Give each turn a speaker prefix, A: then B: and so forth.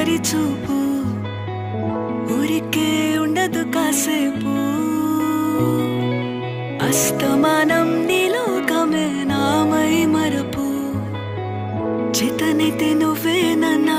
A: తొలకరి చూపు ఊరికే ఉండదు కాసేపు అస్తమానం నీలోకమే నామై మరపు చేతనైతే నువ్వే నన్నా